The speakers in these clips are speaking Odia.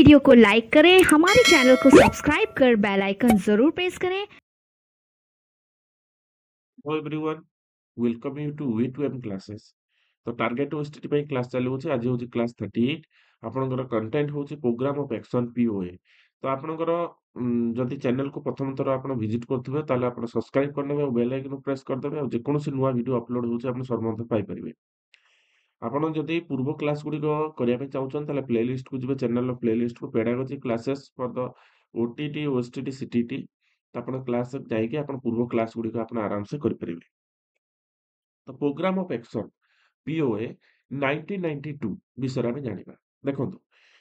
वीडियो को लाइक करें, हमारे चैनल को सब्सक्राइब कर बेल आइकन जरूर प्रेस करें। Hello everyone, welcome you to V2M classes. तो टार्गेट ओएसटीटी ପାଇଁ କ୍ଲାସ୍ ଚାଲୁଅଛି। ଆଜି ହେଉଛି କ୍ଲାସ୍ 38। ଆପଣଙ୍କର କଣ୍ଟେଣ୍ଟ ହେଉଛି ପ୍ରୋଗ୍ରାମ ଅଫ୍ ଆକ୍ସନ୍ ପିଓଏ। ତ ଆପଣଙ୍କର ଯଦି ଚ୍ୟାନେଲକୁ ପ୍ରଥମ ଥର ଆପଣ ଭିଜିଟ୍ କରୁଥିବେ ତାହେଲେ ଆପଣ ସବସ୍କ୍ରାଇବ୍ କରିନେବେ ଆଉ ବେଲ୍ ଆଇକନ୍ ପ୍ରେସ୍ କରିଦେବେ ଆଉ ଯେକୌଣସି ନୂଆ ଭିଡ଼ିଓ ଅପଲୋଡ଼ ହେଉଛି ଆପଣ ସର୍ବପ୍ରଥମେ ପାଇପାରିବେ। ଆପଣ ଯଦି ପୂର୍ବ କ୍ଲାସ୍ ଗୁଡ଼ିକ କରିବା ପାଇଁ ଚାହୁଁଛନ୍ତି ତାହେଲେ ପ୍ଲେଲିଷ୍ଟକୁ ଯିବେ, ଚ୍ୟାନେଲର ପ୍ଲେଲିଷ୍ଟକୁ pedagogy classes for the OTET OSSTET CTET. ତ ଆପଣ କ୍ଲାସ୍ ଯାଇକି ଆପଣ ପୂର୍ବ କ୍ଲାସ୍ ଗୁଡ଼ିକ ଆପଣ ଆରାମସେ କରିପାରିବେ। ତ ପ୍ରୋଗ୍ରାମ ଅଫ୍ ଆକ୍ସନ୍ ପିଓଏ 1992 ବିଷୟରେ ଆମେ ଜାଣିବା। ଦେଖନ୍ତୁ,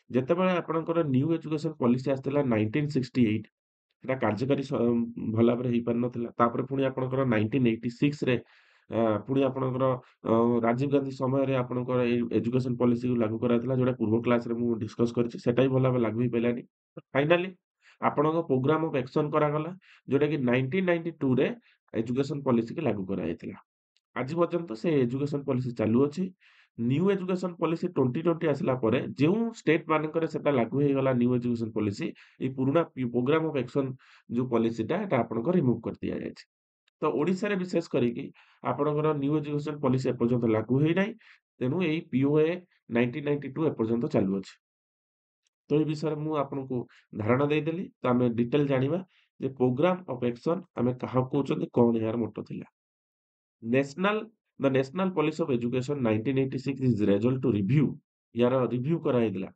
ଯେତେବେଳେ ଆପଣଙ୍କର ନ୍ୟୁ ଏଜୁକେସନ୍ ପଲିସି ଆସିଥିଲା 1968, ସେଟା କାର୍ଯ୍ୟକାରୀ ଭଲ ଭାବରେ ହେଇପାରିନଥିଲା। ତାପରେ ପୁଣି ଆପଣଙ୍କର 1986ରେ ପୁଣି ଆପଣଙ୍କର ରାଜୀବ ଗାନ୍ଧୀ ସମୟରେ ଆପଣଙ୍କର ଏଇ ଏଜୁକେସନ୍ ପଲିସିକୁ ଲାଗୁ କରାଯାଇଥିଲା, ଯୋଉଟା ପୂର୍ବ କ୍ଲାସ୍‌ରେ ମୁଁ ଡିସ୍କସ୍ କରିଛି। ସେଟା ବି ଭଲ ଭାବରେ ଲାଗୁ ହେଇପାରିଲାନି। ଫାଇନାଲି ଆପଣଙ୍କ ପ୍ରୋଗ୍ରାମ ଅଫ୍ ଆକ୍ସନ୍ କରାଗଲା, ଯୋଉଟାକି 1992ରେ ଏଜୁକେସନ୍ ପଲିସିକି ଲାଗୁ କରାଯାଇଥିଲା। ଆଜି ପର୍ଯ୍ୟନ୍ତ ସେ ଏଜୁକେସନ୍ ପଲିସି ଚାଲୁଅଛି। ନ୍ୟୁ ଏଜୁକେସନ୍ ପଲିସି 2020 ଆସିଲା ପରେ ଯେଉଁ ଷ୍ଟେଟ୍ ମାନଙ୍କରେ ସେଟା ଲାଗୁ ହେଇଗଲା ନ୍ୟୁ ଏଜୁକେସନ୍ ପଲିସି, ଏଇ ପୁରୁଣା ପ୍ରୋଗ୍ରାମ ଅଫ୍ ଆକ୍ସନ୍ ଯୋଉ ପଲିସିଟା ଏଟା ଆପଣଙ୍କର ରିମୁଭ୍ କରି ଦିଆଯାଇଛି। ତ ଓଡ଼ିଶାରେ ବିଶେଷ କରିକି ଆପଣଙ୍କର ନ୍ୟୁ ଏଜୁକେସନ୍ ପଲିସି ଏପର୍ଯ୍ୟନ୍ତ ଲାଗୁ ହେଇନାହିଁ। ତେଣୁ ଏଇ ପିଓଏ 1992 ଏପର୍ଯ୍ୟନ୍ତ ଚାଲୁଅଛି। ତ ଏ ବିଷୟରେ ମୁଁ ଆପଣଙ୍କୁ ଧାରଣା ଦେଇଦେଲି। ତ ଆମେ ଡିଟେଲ୍ ଜାଣିବା ଯେ ପ୍ରୋଗ୍ରାମ ଅଫ୍ ଆକ୍ସନ୍ ଆମେ କାହାକୁ କହୁଛନ୍ତି, କଣ ଏହାର ମୋଟୋ ଥିଲା। National the national policy of education 1986 is result to review. ୟାର ରିଭ୍ୟୁ କରାଯାଇଥିଲା।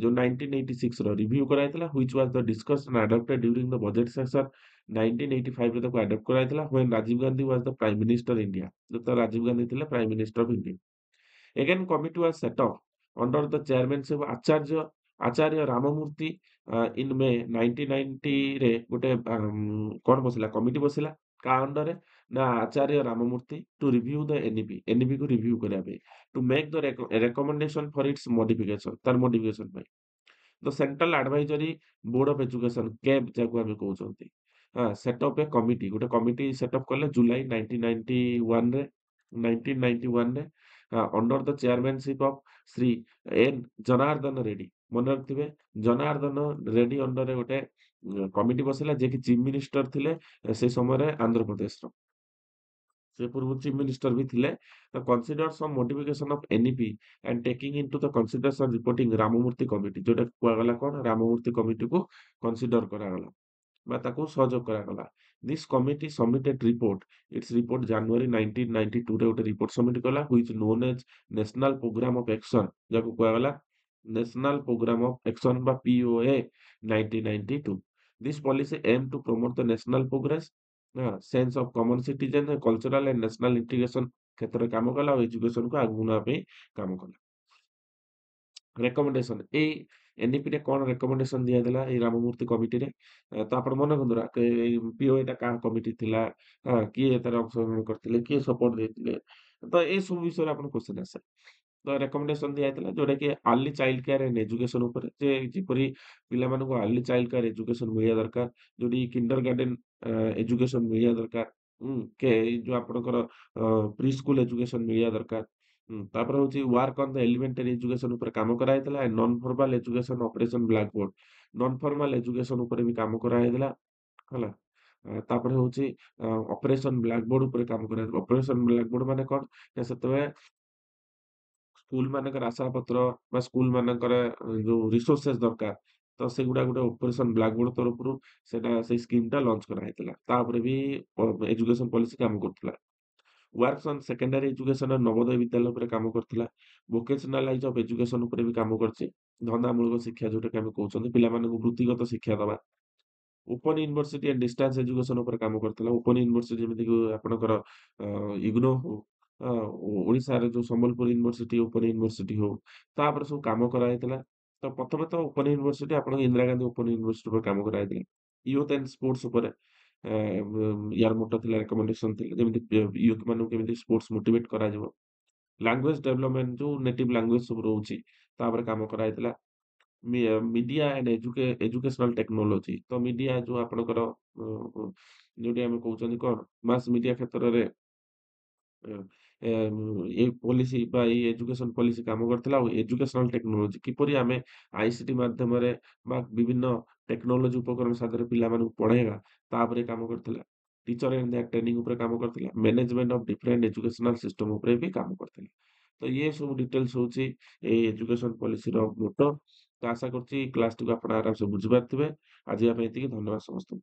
ଯୋଉ 1986ର ରିଭ୍ୟୁ କରାଯାଇଥିଲା, which was the discussed and adopted during the budget session 1985ରେ ତାକୁ ଆଡପ୍ଟ କରାଯାଇଥିଲା, when Rajiv Gandhi was the prime minister India. ଯେତେବେଳେ ରାଜୀବ ଗାନ୍ଧୀ ଥିଲେ prime minister of India. Again, committee was set up under the chairmanship of Acharya Ramamurthy in May 1990 ରେ ଗୋଟେ କଣ ବସିଲା କମିଟି ବସିଲା କା ଅଣ୍ଡରରେ ନା Acharya Ramamurti to review the NEP କୁ ରିଭ୍ୟୁ କରିବା ପାଇଁ, to make the recommendation for its modification, ତାର ମଡିଫିକେସନ ପାଇଁ। The central advisory board of education CABE ଯାକୁ ଆମେ କହୁଛନ୍ତି, ସେଟଅପ୍ ଏ କମିଟି, ଗୋଟେ କମିଟି ସେଟଅପ୍ କଲେ ଜୁଲାଇ 1991ରେ under the chairmanship of Shri N Janardhana Reddy. ମନେ ରଖିଥିବେ, ଜନାର୍ଦ୍ଦନ ରେଡ୍ଡି ଅଣ୍ଡରରେ ଗୋଟେ କମିଟି ବସିଲା, ଯିଏକି ଚିଫ୍ ମିନିଷ୍ଟର ଥିଲେ ସେ ସମୟରେ ଆନ୍ଧ୍ରପ୍ରଦେଶର। ସେ ପୂର୍ବରୁ ଚିଫ୍ ମିନିଷ୍ଟର ବି ଥିଲେ। ତ consider some modification of NEP and taking into the consideration reporting Ramamurti committee, ଯୋଉଟା କୁହାଗଲା କଣ, ରାମମୂର୍ତ୍ତି କମିଟିକୁ କନସିଡର କରାଗଲା ବା ତାକୁ ସହଯୋଗ କରାଗଲା। This committee submitted report, its report January 1992ରେ ଗୋଟେ ରିପୋର୍ଟ ସବମିଟ କଲା, which known as national programme of action, ଯାହାକୁ କୁହାଗଲା ନ୍ୟାସନାଲ ପ୍ରୋଗ୍ରାମ ଅଫ୍ ଆକ୍ସନ୍ ବା POA 1992। This policy aim to promote the national progress, sense of common citizen, cultural and national integration କ୍ଷେତ୍ରରେ କାମ କଲା ଆଉ ଏଜୁକେସନକୁ ଆଗକୁ ନେବା ପାଇଁ କାମ କଲା। ରେକମେଣ୍ଡେସନ, ଏଇ ଏନ୍ଇପିରେ କଣ ରେକମେଣ୍ଡେସନ ଦିଆଯାଇଥିଲା ଏଇ ରାମମୂର୍ତ୍ତି କମିଟିରେ? ତ ଆପଣ ମନେ କରନ୍ତୁ ଏଇ ପିଓଏଟା କାହା କମିଟି ଥିଲା, କିଏ ଏଥିରେ ଅଂଶଗ୍ରହଣ କରିଥିଲେ, କିଏ ସପୋର୍ଟ ଦେଇଥିଲେ, ତ ଏଇ ସବୁ ବିଷୟରେ ଆପଣ କ୍ୱେଶ୍ଚିନ୍ ଆସେ। ତ ରେକମେଣ୍ଡେସନ ଦିଆଯାଇଥିଲା, ଯୋଉଟା କି early child care and education ଉପରେ, ଯେ ଯେପରି ପିଲାମାନଙ୍କୁ ଆର୍ଲି ଚାଇଲ୍ଡ କେୟାର ଏଜୁକେସନ ମିଳିବା ଦରକାର, ଯୋଉଠି କିଣ୍ଡର ଗାର୍ଡେନ ଏଜୁକେସନ ମିଳିବା ଦରକାର, ଏଇ ଯୋଉ ଆପଣଙ୍କର ପ୍ରି ସ୍କୁଲ ଏଜୁକେସନ ମିଳିବା ଦରକାର। ତାପରେ ହଉଛି work on the elementary education ଉପରେ କାମ କରାଯାଇଥିଲା। Non formal education operation blackboard, non formal education ଉପରେ ବି କାମ କରାଯାଇଥିଲା, ହେଲା। ତାପରେ ହଉଛି ଅପରେସନ ବ୍ଲାକବୋର୍ଡ ଉପରେ କାମ କରାଯାଇଥିଲା। ଅପରେସନ ବ୍ଲାକବୋର୍ଡ ମାନେ କଣ, ନା ସେତେବେଳେ ସ୍କୁଲ ମାନଙ୍କର ଆଶାପତ୍ର ବା ସ୍କୁଲ ମାନଙ୍କର ଯୋଉ ରିସୋର୍ସେସ୍ ଦରକାର, ତ ସେଗୁଡା ଗୋଟେ ଅପରେସନ ବ୍ଲାକବୋର୍ଡ ତରଫରୁ ସେଟା ସେଇ ସ୍କିମଟା ଲଞ୍ଚ କରାଯାଇଥିଲା। ତାପରେ ବି ଏଜୁକେସନ ପଲିସି କାମ କରୁଥିଲା। Works on secondary education, Navodaya ବିଦ୍ୟାଳୟ ଉପରେ କାମ କରିଥିଲା। ଭୋକେସନାଲାଇଜ ଅଫ୍ ଏଜୁକେସନ ଉପରେ ବି କାମ କରିଛି। ଧନ୍ଦାମୂଳକ ଶିକ୍ଷା ଯୋଉଟାକି ଆମେ କହୁଛନ୍ତି, ପିଲାମାନଙ୍କୁ ବୃତ୍ତିଗତ ଶିକ୍ଷା ଦବା। Open university and distance education ଉପରେ କାମ କରିଥିଲା। ଓପନ ୟୁନିଭର୍ସିଟି ଯେମିତିକି ଆପଣଙ୍କର ଇଗ୍ନୋ ହଉ, ଓଡ଼ିଶାରେ ଯୋଉ ସମ୍ବଲପୁର ୟୁନିଭର୍ସିଟି ଓପନ ୟୁନିଭର୍ସିଟି ହଉ, ତାପରେ ସବୁ କାମ କରାଯାଇଥିଲା। ତ ପ୍ରଥମେ ତ ଓପନ ୟୁନିଭର୍ସିଟି ଆପଣଙ୍କ ଇନ୍ଦିରା ଗାନ୍ଧୀ ଓପନ ୟୁନିଭର୍ସିଟି ଉପରେ କାମ କରାଯାଇଥିଲା। ୟୁଥ୍ ଆଣ୍ଡ ସ୍ପୋର୍ଟସ ଉପରେ ୟାର ମୋଟୋ ଥିଲା, ରେକମେଣ୍ଡେସନ ଥିଲା, ଯେମିତି ୟୁଥ୍ ମାନଙ୍କୁ କେମିତି ସ୍ପୋର୍ଟସ ମୋଟିଭେଟ କରାଯିବ। ଲାଙ୍ଗୁଏଜ ଡେଭଲପମେଣ୍ଟ, ଯୋଉ ନେଟିଭ ଲାଙ୍ଗୁଏଜ ସବୁ ରହୁଛି ତା ଉପରେ କାମ କରାଯାଇଥିଲା। ମିଡିଆ ଆଣ୍ଡ ଏଜୁକେସନାଲ ଟେକ୍ନୋଲୋଜି, ତ ମିଡିଆ ଯୋଉ ଆପଣଙ୍କର ଯୋଉଠି ଆମେ କହୁଛନ୍ତି କଣ, ମାସ୍ ମିଡିଆ କ୍ଷେତ୍ରରେ ଏ ଏଇ ପଲିସି ବା ଏଇ ଏଜୁକେସନ ପଲିସି କାମ କରିଥିଲା ଆଉ ଏଜୁକେସନାଲ ଟେକ୍ନୋଲୋଜି କିପରି ଆମେ ଆଇସିଟି ମାଧ୍ୟମରେ ବା ବିଭିନ୍ନ ଟେକ୍ନୋଲୋଜି ଉପକରଣ ସାହାଯ୍ୟରେ ପିଲାମାନଙ୍କୁ ପଢେଇବା ତା ଉପରେ କାମ କରିଥିଲା। ଟିଚର ଇନ୍ ଦି ଟ୍ରେନିଂ ଉପରେ କାମ କରିଥିଲା। Management of different educational system ଉପରେ ବି କାମ କରିଥିଲା। ତ ଇଏ ସବୁ ଡିଟେଲ୍ସ ହଉଛି ଏଇ ଏଜୁକେସନ ପଲିସିର ମୋଟୋ। ତ ଆଶା କରୁଛି ଏଇ କ୍ଲାସଟିକୁ ଆପଣ ଆରାମସେ ବୁଝିପାରିଥିବେ। ଆଜିକା ପାଇଁ ଏତିକି ଧନ୍ୟବାଦ ସମସ୍ତଙ୍କୁ।